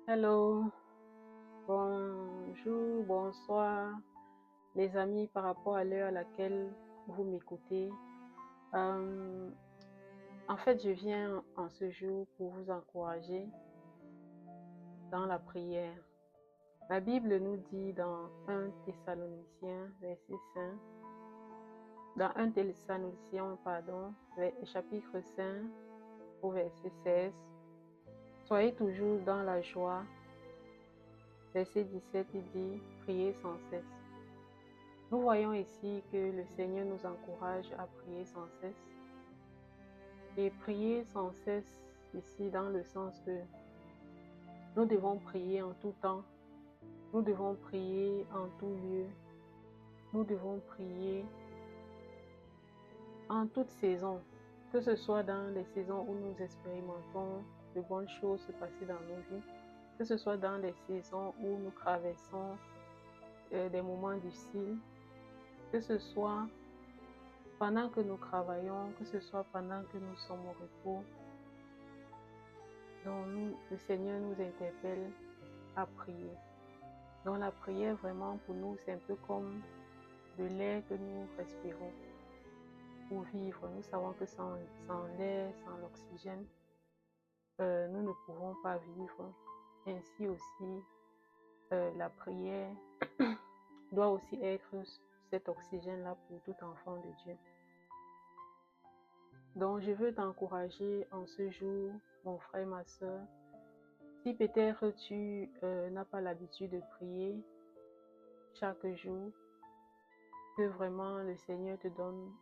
Hello, bonjour, bonsoir, les amis, par rapport à l'heure à laquelle vous m'écoutez. Euh, En fait, je viens en ce jour pour vous encourager dans la prière. La Bible nous dit dans 1 Thessaloniciens, verset 5, dans 1 Thessaloniciens, chapitre 5, au verset 16, soyez toujours dans la joie. Verset 17, il dit, priez sans cesse. Nous voyons ici que le Seigneur nous encourage à prier sans cesse. Et prier sans cesse ici dans le sens que nous devons prier en tout temps, nous devons prier en tout lieu, nous devons prier en toute saison, que ce soit dans les saisons où nous expérimentons de bonnes choses se passer dans nos vies, que ce soit dans les saisons où nous traversons des moments difficiles, que ce soit pendant que nous travaillons, que ce soit pendant que nous sommes au repos. Donc le Seigneur nous interpelle à prier. Donc la prière vraiment pour nous, c'est un peu comme de l'air que nous respirons pour vivre. Nous savons que sans l'air, sans l'oxygène, nous ne pouvons pas vivre. Ainsi aussi, la prière doit aussi être cet oxygène-là pour tout enfant de Dieu. Donc je veux t'encourager en ce jour, mon frère, ma soeur. Si peut-être tu n'as pas l'habitude de prier chaque jour, que vraiment le Seigneur te donne,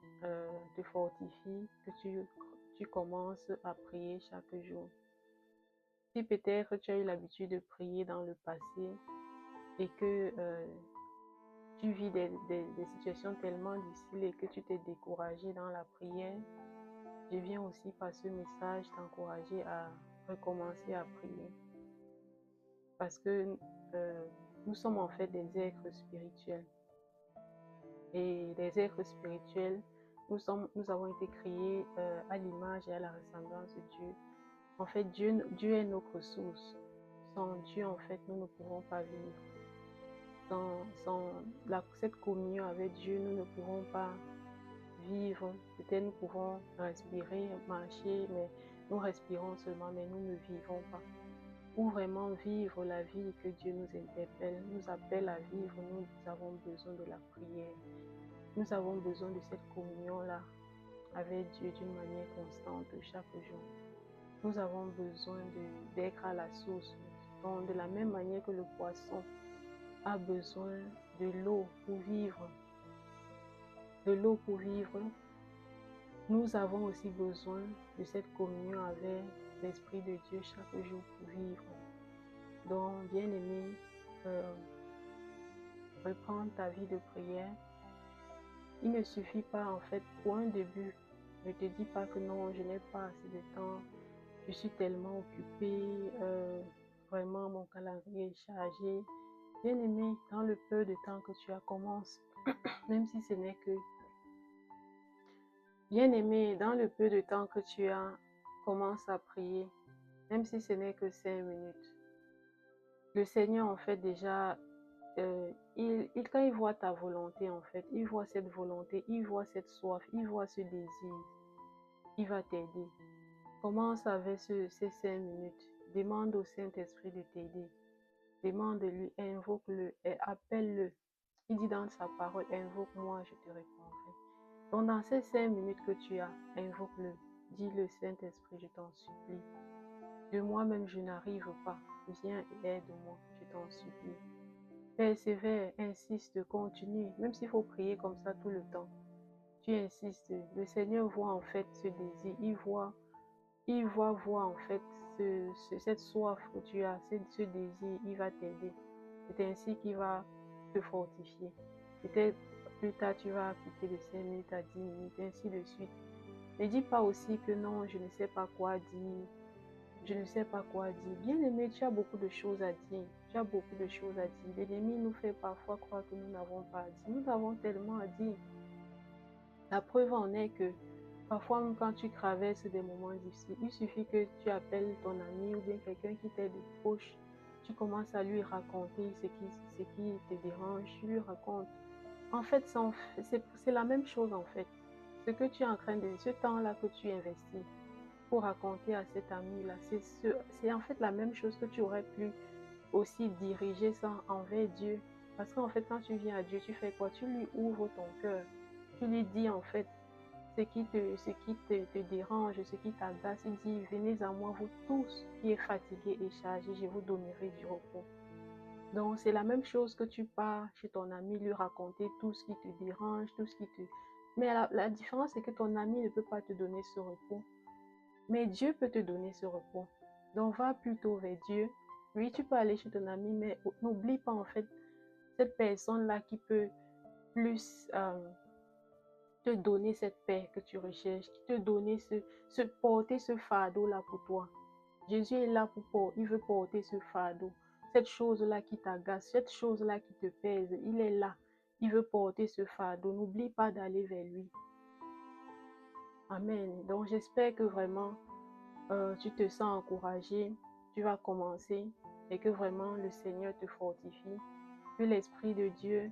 te fortifie, que tu commences à prier chaque jour. Si peut-être tu as eu l'habitude de prier dans le passé et que tu vis des situations tellement difficiles et que tu t'es découragé dans la prière, je viens aussi par ce message t'encourager à recommencer à prier. Parce que nous sommes en fait des êtres spirituels. Et les êtres spirituels, nous avons été créés à l'image et à la ressemblance de Dieu. En fait, Dieu est notre source. Sans Dieu, en fait, nous ne pouvons pas vivre. Cette communion avec Dieu, nous ne pouvons pas vivre. Peut-être nous pouvons respirer, marcher, mais nous respirons seulement, mais nous ne vivons pas. Pour vraiment vivre la vie que Dieu nous interpelle, nous appelle à vivre, nous avons besoin de la prière. Nous avons besoin de cette communion-là avec Dieu d'une manière constante chaque jour. Nous avons besoin d'être à la source. Donc, de la même manière que le poisson a besoin de l'eau pour vivre, nous avons aussi besoin de cette communion avec l'Esprit de Dieu chaque jour pour vivre. Donc, bien-aimé, reprends ta vie de prière. Il ne suffit pas, en fait, pour un début, ne te dis pas que non, je n'ai pas assez de temps, je suis tellement occupée, vraiment mon calendrier est chargé. Bien-aimé, dans le peu de temps que tu as, commence, même si ce n'est que... Bien-aimé, dans le peu de temps que tu as, commence à prier, même si ce n'est que 5 minutes. Le Seigneur, en fait, déjà, quand il voit ta volonté, en fait, il voit cette volonté, il voit cette soif, il voit ce désir, il va t'aider. Commence avec ces 5 minutes. Demande au Saint-Esprit de t'aider. Demande-lui, invoque-le, appelle-le. Il dit dans sa parole, invoque-moi, je te répondrai. Donc dans ces 5 minutes que tu as, invoque-le. Dis-le, Saint-Esprit, je t'en supplie. De moi-même, je n'arrive pas. Viens et aide-moi, je t'en supplie. Persévère, insiste, continue. Même s'il faut prier comme ça tout le temps. Tu insistes. Le Seigneur voit en fait ce désir. Il va voir en fait cette soif que tu as, ce désir. Il va t'aider. C'est ainsi qu'il va te fortifier. Peut-être plus tard, tu vas appliquer de 5 minutes à 10 minutes, ainsi de suite. Ne dis pas aussi que non, je ne sais pas quoi dire. Je ne sais pas quoi dire. Bien-aimé, tu as beaucoup de choses à dire. Tu as beaucoup de choses à dire. L'ennemi nous fait parfois croire que nous n'avons pas à dire. Nous avons tellement à dire. La preuve en est que parfois, même quand tu traverses des moments difficiles, il suffit que tu appelles ton ami ou bien quelqu'un qui t'aide de proche tu commences à lui raconter ce qui te dérange, tu lui racontes. En fait, c'est la même chose en fait. Ce que tu es en train de, ce temps-là que tu investis pour raconter à cet ami-là, c'est en fait la même chose que tu aurais pu aussi diriger ça envers Dieu. Parce qu'en fait, quand tu viens à Dieu, tu fais quoi? Tu lui ouvres ton cœur. Tu lui dis en fait te dérange, ce qui t'agace. Il dit, venez à moi, vous tous qui êtes fatigués et chargés, je vous donnerai du repos. Donc, c'est la même chose que tu pars chez ton ami, lui raconter tout ce qui te dérange, tout ce qui te... Mais la différence, c'est que ton ami ne peut pas te donner ce repos. Mais Dieu peut te donner ce repos. Donc, va plutôt vers Dieu. Oui, tu peux aller chez ton ami, mais n'oublie pas en fait cette personne-là qui peut plus te donner cette paix que tu recherches, qui te donner porter ce fardeau-là pour toi. Jésus est là il veut porter ce fardeau, cette chose-là qui t'agace, cette chose-là qui te pèse. Il est là, il veut porter ce fardeau. N'oublie pas d'aller vers lui. Amen. Donc j'espère que vraiment tu te sens encouragé, tu vas commencer et que vraiment le Seigneur te fortifie, que l'Esprit de Dieu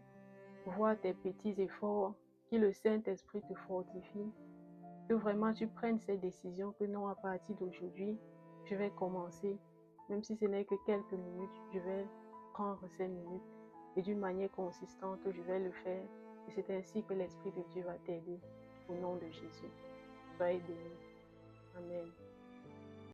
voit tes petits efforts, que le Saint-Esprit te fortifie, que vraiment tu prennes cette décision que non, à partir d'aujourd'hui, je vais commencer, même si ce n'est que quelques minutes, je vais prendre ces minutes et d'une manière consistante, je vais le faire. Et c'est ainsi que l'Esprit de Dieu va t'aider au nom de Jésus. Soyez bénis. Amen.